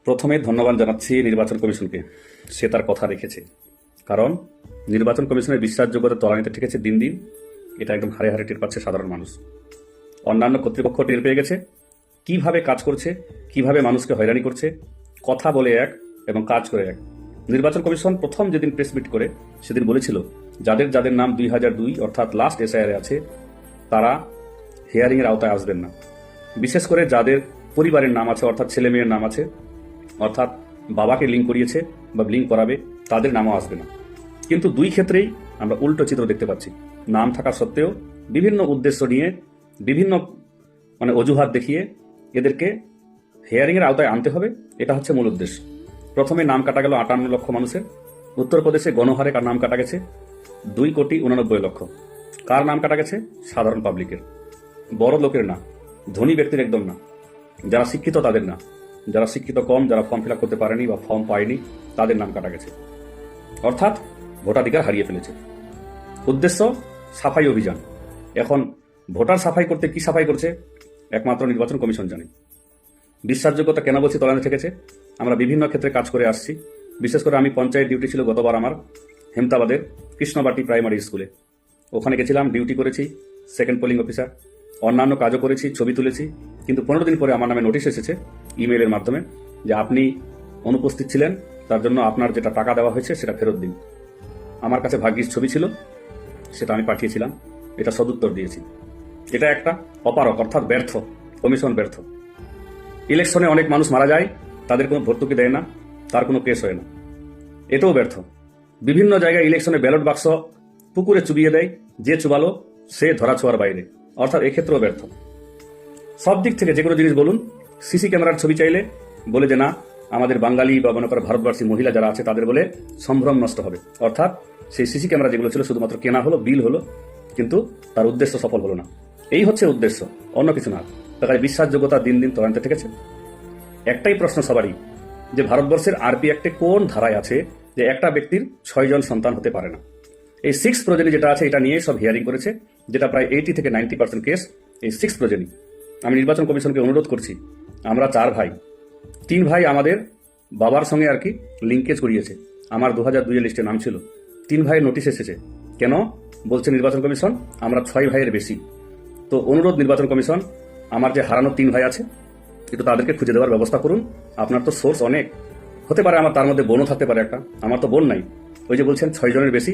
প্রথমে ধন্যবাদ জানাচ্ছি নির্বাচন কমিশনকে। সে তার কথা রেখেছে, কারণ নির্বাচন কমিশনের বিশ্বাসযোগ্যতা তলানিতে ঠেকেছে দিন দিন। এটা একদম হারে হারে টের পাচ্ছে সাধারণ মানুষ। অন্যান্য কর্তৃপক্ষ টের পেয়ে গেছে কিভাবে কাজ করছে, কিভাবে মানুষকে হয়রানি করছে। কথা বলে এক এবং কাজ করে এক। নির্বাচন কমিশন প্রথম যেদিন প্রেস মিট করে সেদিন বলেছিল যাদের যাদের নাম 2002 অর্থাৎ লাস্ট এসআইআরে আছে তারা হিয়ারিংয়ের আওতায় আসবেন না। বিশেষ করে যাদের পরিবারের নাম আছে অর্থাৎ ছেলে মেয়ের নাম আছে অর্থাৎ বাবাকে লিঙ্ক করিয়েছে বা লিঙ্ক করাবে তাদের নামও আসবে না। কিন্তু দুই ক্ষেত্রেই আমরা উল্টো চিত্র দেখতে পাচ্ছি। নাম থাকা সত্ত্বেও বিভিন্ন উদ্দেশ্য নিয়ে বিভিন্ন অজুহাত দেখিয়ে এদেরকে হিয়ারিংয়ের আওতায় আনতে হবে। এটা হচ্ছে মূল উদ্দেশ্য। প্রথমে নাম কাটা গেল 58 লক্ষ মানুষের। উত্তরপ্রদেশে গণহারে কার নাম কাটা গেছে 2,89,00,000। কার নাম কাটা গেছে? সাধারণ পাবলিকের, বড় লোকের না, ধনী ব্যক্তির একদম না, যারা শিক্ষিত তাদের না, যারা শিক্ষিত কম, যারা ফর্ম ফিল আপ করতে পারেনি বা ফর্ম পায়নি তাদের নাম কাটা গেছে। অর্থাৎ ভোটাধিকার হারিয়ে ফেলেছে। উদ্দেশ্য সাফাই অভিযান। এখন ভোটার সাফাই করতে কি সাফাই করছে একমাত্র নির্বাচন কমিশন জানে। বিশ্বাসযোগ্যতা কেন বলছি তলানে ঠেকেছে? আমরা বিভিন্ন ক্ষেত্রে কাজ করে আসছি। বিশেষ করে আমি পঞ্চায়েত ডিউটি ছিল গতবার আমার হেমতাবাদের কৃষ্ণবাটি প্রাইমারি স্কুলে। ওখানে গেছিলাম, ডিউটি করেছি, সেকেন্ড পোলিং অফিসার। অন্যান্য কাজও করেছি, ছবি তুলেছি। কিন্তু 15 দিন পরে আমার নামে নোটিশ এসেছে ইমেইলের মাধ্যমে যে আপনি অনুপস্থিত ছিলেন, তার জন্য আপনার যেটা টাকা দেওয়া হয়েছে সেটা ফেরত দিন। আমার কাছে ভাগ্যিস ছবি ছিল, সেটা আমি পাঠিয়েছিলাম, এটা সদুত্তর দিয়েছি। এটা একটা অপারক অর্থাৎ ব্যর্থ কমিশন, ব্যর্থ। ইলেকশনে অনেক মানুষ মারা যায়, তাদের কোনো ভর্তুকি দেয় না, তার কোনো কেস হয় না, এটাও ব্যর্থ। বিভিন্ন জায়গায় ইলেকশনে ব্যালট বাক্স পুকুরে চুবিয়ে দেয়, যে চুবালো সে ধরাছোঁয়ার বাইরে, অর্থাৎ এক্ষেত্রেও ব্যর্থ। সব দিক থেকে যে কোনো জিনিস বলুন, সিসি ক্যামেরার ছবি চাইলে বলে যে না আমাদের বাঙালি বা মনে করেন ভারতবর্ষী মহিলা যারা আছে তাদের বলে সম্ভ্রম নষ্ট হবে। অর্থাৎ সেই সিসি ক্যামেরা যেগুলো ছিল শুধুমাত্র কেনা হলো, বিল হলো, কিন্তু তার উদ্দেশ্য সফল হলো না। এই হচ্ছে উদ্দেশ্য, অন্য কিছু না। তাই বিশ্বাসযোগ্যতা দিন দিন তলানিতে ঠেকেছে। একটাই প্রশ্ন সবারই, যে ভারতবর্ষের আরপি অ্যাক্টে কোন ধারায় আছে যে একটা ব্যক্তির 6 জন সন্তান হতে পারে না? এই 6 প্রজেনি যেটা আছে এটা নিয়ে সব হিয়ারিং করেছে, যেটা প্রায় 80 থেকে 90% কেস এই 6 প্রজেনি। আমি নির্বাচন কমিশনকে অনুরোধ করছি, আমরা 4 ভাই, 3 ভাই আমাদের বাবার সঙ্গে আর কি লিঙ্কেজ করিয়েছে। আমার 2002 এর লিস্টে নাম ছিল। 3 ভাইয়ের নোটিশ এসেছে। কেন বলছে নির্বাচন কমিশন? আমরা 6 ভাইয়ের বেশি। তো অনুরোধ নির্বাচন কমিশন, আমার যে হারানো 3 ভাই আছে একটু তাদেরকে খুঁজে দেওয়ার ব্যবস্থা করুন। আপনার তো সোর্স অনেক, হতে পারে আমার তার মধ্যে বোনও থাকতে পারে একটা, আমার তো বোন নাই। ওই যে বলছেন 6 জনের বেশি,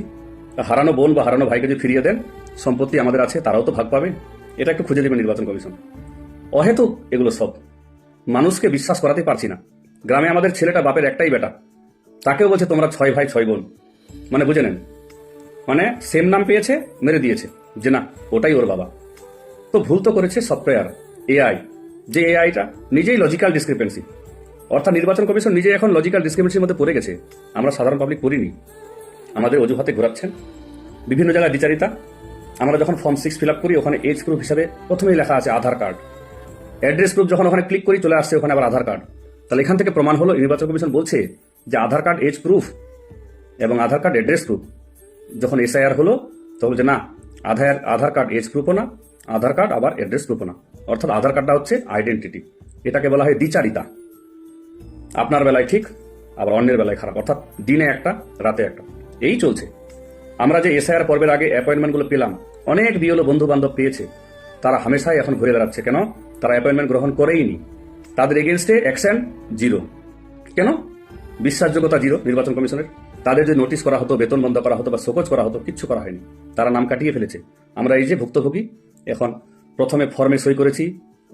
হারানো বোন বা হারানো ভাইকে যদি ফিরিয়ে দেন, সম্পত্তি আমাদের আছে, তারাও তো ভাগ পাবে। এটা একটু খুঁজে দেবেন নির্বাচন কমিশন। অহেতুক এগুলো সব, মানুষকে বিশ্বাস করাতে পারছি না। গ্রামে আমাদের ছেলেটা বাপের একটাই বেটা, তাকেও বলছে তোমরা 6 ভাই 6 বোন। বুঝে নেন, সেম নাম পেয়েছে, মেরে দিয়েছে যে না ওটাই ওর বাবা। তো ভুল তো করেছে সফটওয়্যার, এআই। যে এআইটা নিজেই লজিক্যাল ডিসক্রিপেন্সি, অর্থাৎ নির্বাচন কমিশন নিজে এখন লজিক্যাল ডিসক্রিপেন্সির মধ্যে পড়ে গেছে। আমরা সাধারণ পাবলিক পড়িনি, আমাদের অজুহাতে ঘোরাচ্ছেন বিভিন্ন জায়গায় বিচারিতা। আমরা যখন ফর্ম 6 ফিল আপ করি ওখানে এজ প্রুফ হিসাবে প্রথমেই লেখা আছে আধার কার্ড। অ্যাড্রেস প্রুফ যখন ওখানে ক্লিক করি চলে আসছে ওখানে আবার আধার কার্ড। তাহলে এখান থেকে প্রমাণ হলো নির্বাচন কমিশন বলছে যে আধার কার্ড এজ প্রুফ এবং আধার কার্ড অ্যাড্রেস প্রুফ। যখন এসআইআর হলো তখন যে না আধার কার্ড এজ প্রুফও না, আধার কার্ড আবার অ্যাড্রেস প্রুফও না। অর্থাৎ আধার কার্ডটা হচ্ছে আইডেন্টিটি। এটাকে বলা হয় দ্বিচারিতা। আপনার বেলায় ঠিক, আবার অন্যের বেলায় খারাপ, অর্থাৎ দিনে একটা রাতে একটা, এই চলছে। আমরা যে এসআইআর পর্বের আগে অ্যাপয়েন্টমেন্টগুলো পেলাম, অনেক বিএলও বন্ধু বান্ধব পেয়েছে, তারা হামেশাই এখন ঘুরে বেড়াচ্ছে। কেন? তারা অ্যাপয়েন্টমেন্ট গ্রহণ করেইনি। তাদের এগেনস্টে অ্যাকশন 0। কেন? বিশ্বাসযোগ্যতা 0 নির্বাচন কমিশনের। তাদের যে নোটিশ করা হতো, বেতন বন্ধ করা হতো বা শোকজ করা হতো, কিচ্ছু করা হয়নি। তারা নাম কাটিয়ে ফেলেছে। আমরা এই যে ভুক্তভোগী, এখন প্রথমে ফর্মে সই করেছি,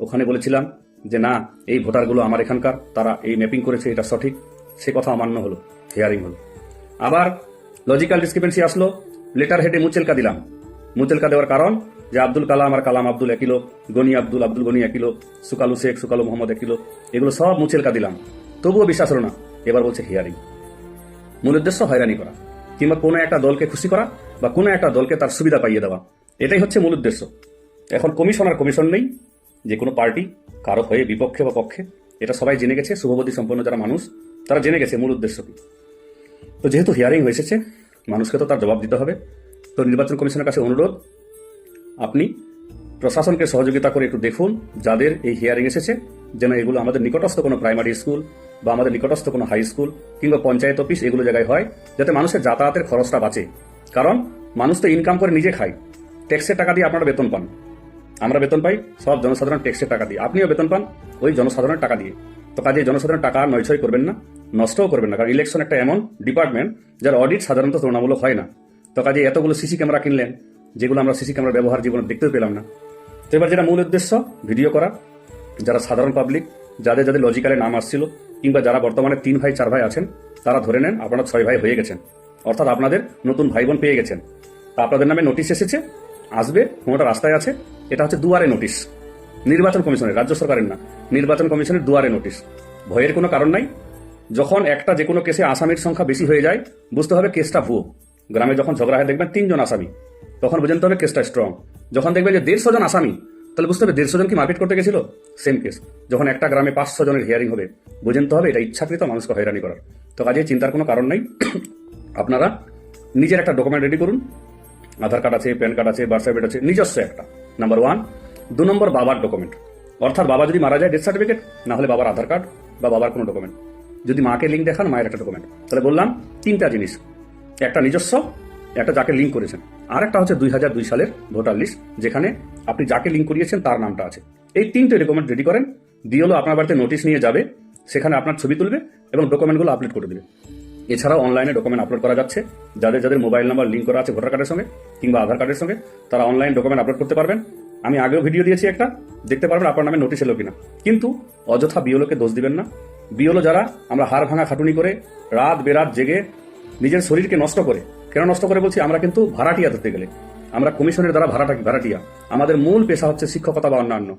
ওখানে বলেছিলাম যে না এই ভোটারগুলো আমার এখানকার, তারা এই ম্যাপিং করেছে, এটা সঠিক। সে কথা অমান্য হলো, হিয়ারিং হলো। আবার লজিক্যাল ডিসক্রিপেন্সি আসলো, লেটার হেডে মুচেলকা দিলাম। মুচেলকা দেওয়ার কারণ যে আব্দুল কালাম আর কালাম আব্দুল একিলো, গনি আব্দুল আব্দুল গনি একিলো, সুকালু শেখ সুকালু মোহাম্মদ একিলো, এগুলো সব মুচেলকা দিলাম। তবুও বিশ্বাস হলো না। এবার বলছে হিয়ারিং। মূল উদ্দেশ্য হয়রানি করা, কিংবা কোনো একটা দলকে খুশি করা বা কোনো একটা দলকে তার সুবিধা পাইয়ে দেওয়া, এটাই হচ্ছে মূল উদ্দেশ্য। এখন কমিশন আর কমিশন নেই, যে কোনো পার্টি কারো হয়ে বিপক্ষে বা পক্ষে, এটা সবাই জেনে গেছে। শুভবুদ্ধি সম্পন্ন যারা মানুষ তারা জেনে গেছে মূল উদ্দেশ্য কি। তো যেহেতু হিয়ারিং হয়ে এসেছে, মানুষকে তো তার জবাব দিতে হবে। তো নির্বাচন কমিশনের কাছে অনুরোধ, আপনি প্রশাসনকে সহযোগিতা করে একটু দেখুন যাদের এই হিয়ারিং এসেছে, যেন এগুলো আমাদের নিকটস্থ কোনো প্রাইমারি স্কুল বা আমাদের নিকটস্থ কোনো হাই স্কুল কিংবা পঞ্চায়েত অফিস এগুলো জায়গায় হয়, যাতে মানুষের যাতায়াতের খরচটা বাঁচে। কারণ মানুষ তো ইনকাম করে নিজে খায়, ট্যাক্সের টাকা দিয়ে আপনারা বেতন পান, আমরা বেতন পাই সব জনসাধারণ ট্যাক্সের টাকা দিয়ে, আপনিও বেতন পান ওই জনসাধারণের টাকা দিয়ে। তো কাজে জনসাধারণের টাকা নয়ছয় করবেন না, নষ্টও করবেন না, কারণ ইলেকশন একটা এমন ডিপার্টমেন্ট যার অডিট সাধারণত তুলনামূলক হয় না। তো কাজে এতগুলো সিসি ক্যামেরা কিনলেন, যেগুলো আমরা সিসি ক্যামেরা ব্যবহার জীবনে দেখতেও পেলাম না। তো এবার যেটা মূল উদ্দেশ্য ভিডিও করা, যারা সাধারণ পাবলিক, যাদের যাদের লজিক্যালে নাম আসছিল, কিংবা যারা বর্তমানে 3 ভাই 4 ভাই আছেন, তারা ধরে নেন আপনারা 6 ভাই হয়ে গেছেন, অর্থাৎ আপনাদের নতুন ভাই বোন পেয়ে গেছেন। তা আপনাদের নামে নোটিশ এসেছে, আসবে, কোনোটা রাস্তায় আছে। এটা হচ্ছে দুয়ারে নোটিশ, নির্বাচন কমিশনের, রাজ্য সরকারের না, নির্বাচন কমিশনের দুয়ারে নোটিশ। ভয়ের কোনো কারণ নাই। যখন একটা যে কোনো কেসে আসামির সংখ্যা বেশি হয়ে যায়, বুঝতে হবে কেসটা ভুয়ো। গ্রামে যখন ঝগড়া হয় দেখবেন 3 জন আসামি, তখন বুঝতে হবে কেসটা স্ট্রং। যখন দেখবেন যে 150 জন আসামি, তাহলে বুঝতে হবে 150 জন কি মারপিট করতে গেছিল, সেম কেস। যখন একটা গ্রামে 500 জনের হিয়ারিং হবে, বুঝতে হবে এটা ইচ্ছাকৃত মানুষকে হয়রানি করার। তো কাজে চিন্তার কোনো কারণ নাই। আপনারা নিজের একটা ডকুমেন্ট রেডি করুন, আধার কার্ড আছে, প্যান কার্ড আছে, বার্থ সার্টিফিকেট আছে, নিজস্ব একটা, নাম্বার 1। 2 নম্বর বাবার ডকুমেন্ট, অর্থাৎ বাবা যদি মারা যায় ডেথ সার্টিফিকেট, না হলে বাবার আধার কার্ড বা বাবার কোনো ডকুমেন্ট। যদি মাকে লিঙ্ক দেখান, মায়ের একটা ডকুমেন্ট। তাহলে বললাম 3টা জিনিস, একটা নিজস্ব, একটা যাকে লিঙ্ক করেছেন, আর একটা হচ্ছে 2002 সালের ভোটার লিস্ট, যেখানে আপনি যাকে লিঙ্ক করিয়েছেন তার নামটা আছে। এই 3টে ডকুমেন্ট রেডি করেন, দিয়ে হলো আপনার বাড়িতে নোটিশ নিয়ে যাবে, সেখানে আপনার ছবি তুলবে এবং ডকুমেন্টগুলো আপলোড করে দেবে। এছাড়াও অনলাইনে ডকুমেন্ট আপলোড করা যাচ্ছে, যাদের যাদের মোবাইল নাম্বার লিঙ্ক করা আছে ভোটার কার্ডের সঙ্গে কিংবা আধার কার্ডের সঙ্গে, তারা অনলাইন ডকুমেন্ট আপলোড করতে পারবেন। আমি আগেও ভিডিও দিয়েছি একটা, দেখতে পারবেন আপনার নামে নোটিশ এলো কিনা। কিন্তু অযথা বিওলোকে দোষ দিবেন না। বিওলো যারা আমরা হাড় ভাঙা খাটুনি করে রাত বেরাত জেগে নিজের শরীরকে নষ্ট করে, কেন নষ্ট করে বলছি, আমরা কিন্তু ভাড়াটিয়া ধরতে গেলে আমরা কমিশনের দ্বারা ভাড়াটিয়া। আমাদের মূল পেশা হচ্ছে শিক্ষকতা বা অন্যান্য।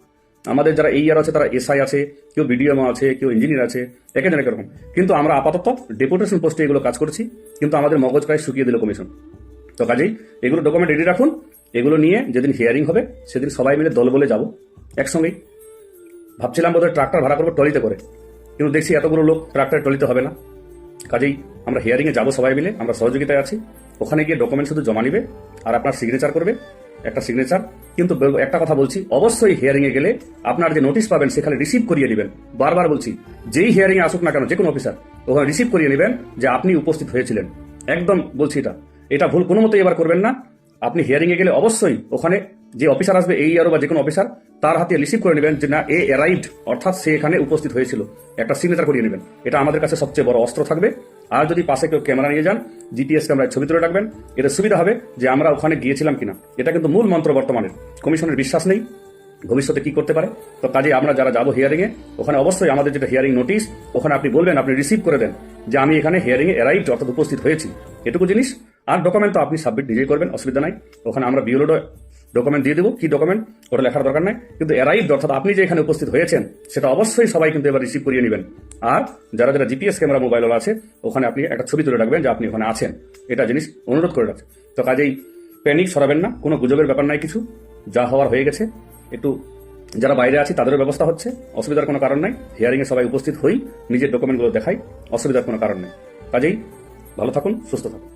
আমাদের যারা এই ইয়ার আছে তারা এসআই আছে, কেউ বিডিএম আছে, কেউ ইঞ্জিনিয়ার আছে, একেজন একরকম। কিন্তু আমরা আপাতত ডেপুটেশন পোস্টে এগুলো কাজ করছি, কিন্তু আমাদের মগজ প্রায় শুকিয়ে দিল কমিশন। তো কাজেই এগুলো ডকুমেন্ট রেডি রাখুন। এগুলো নিয়ে যেদিন হিয়ারিং হবে সেদিন সবাই মিলে দল বলে যাব একসঙ্গেই। ভাবছিলাম বোধহয় ট্রাক্টর ভাড়া করবো ট্রলিতে করে, কিন্তু দেখছি এতগুলো লোক ট্রাক্টরে ট্রলিতে হবে না। কাজেই আমরা হিয়ারিংয়ে যাবো সবাই মিলে, আমরা সহযোগিতায় আছি। ওখানে গিয়ে ডকুমেন্ট শুধু জমা নিবে আর আপনার সিগনেচার করবে, একটা সিগনেচার। কিন্তু একটা কথা বলছি, অবশ্যই হিয়ারিংয়ে গেলে আপনার যে নোটিশ পাবেন সেখানে রিসিভ করিয়ে নেবেন। বারবার বলছি, যেই হিয়ারিংয়ে আসুক না কেন, যে কোনো অফিসার, ওখানে রিসিভ করিয়ে নেবেন যে আপনি উপস্থিত হয়েছিলেন। একদম বলছি এটা ভুল কোনো মতেই এবার করবেন না। আপনি হিয়ারিংয়ে গেলে অবশ্যই ওখানে যে অফিসার আসবে, এই আরও বা যে কোনো অফিসার, তার হাতে রিসিভ করে নেবেন যে না, এ অ্যারাইভড, অর্থাৎ সে এখানে উপস্থিত হয়েছিল, একটা সিগনেচার করিয়ে নেবেন। এটা আমাদের কাছে সবচেয়ে বড় অস্ত্র থাকবে। আর যদি পাশে কেউ ক্যামেরা নিয়ে যান, জিপিএস ক্যামেরায় ছবি তুলে রাখবেন, এটা সুবিধা হবে যে আমরা ওখানে গিয়েছিলাম কিনা। এটা কিন্তু মূল মন্ত্র বর্তমানের। কমিশনের বিশ্বাস নেই ভবিষ্যতে কি করতে পারে। তো কাজে আমরা যারা যাবো হিয়ারিংয়ে, ওখানে অবশ্যই আমাদের যেটা হিয়ারিং নোটিশ, ওখানে আপনি বলবেন, আপনি রিসিভ করে দেন যে আমি এখানে হিয়ারিংয়ে অ্যারাইভড, অর্থাৎ উপস্থিত হয়েছি, এটুকু জিনিস। আর ডকুমেন্ট তো আপনি সাবমিট নিজেই করবেন, অসুবিধা নাই। ওখানে আমরা বিওলো ডকুমেন্ট দিয়ে দেবো, কি ডকুমেন্ট ওটা লেখার দরকার নাই, কিন্তু অ্যারাইভড অর্থাৎ আপনি যে এখানে উপস্থিত হয়েছেন সেটা অবশ্যই সবাই কিন্তু এবার রিসিভ করিয়ে নেবেন। আর যারা যারা জিপিএস ক্যামেরা মোবাইল আছে, ওখানে আপনি একটা ছবি তুলে রাখবেন যে আপনি ওখানে আছেন, এটা জিনিস অনুরোধ করে রাখছে। তো কাজেই প্যানিক সরাবেন না, কোনো গুজবের ব্যাপার নাই কিছু, যা হওয়ার হয়ে গেছে। একটু যারা বাইরে আছে তাদেরও ব্যবস্থা হচ্ছে, অসুবিধার কোনো কারণ নাই। হিয়ারিংয়ে সবাই উপস্থিত হই, নিজের ডকুমেন্টগুলো দেখাই, অসুবিধার কোনো কারণ নেই। কাজেই ভালো থাকুন, সুস্থ থাকুন।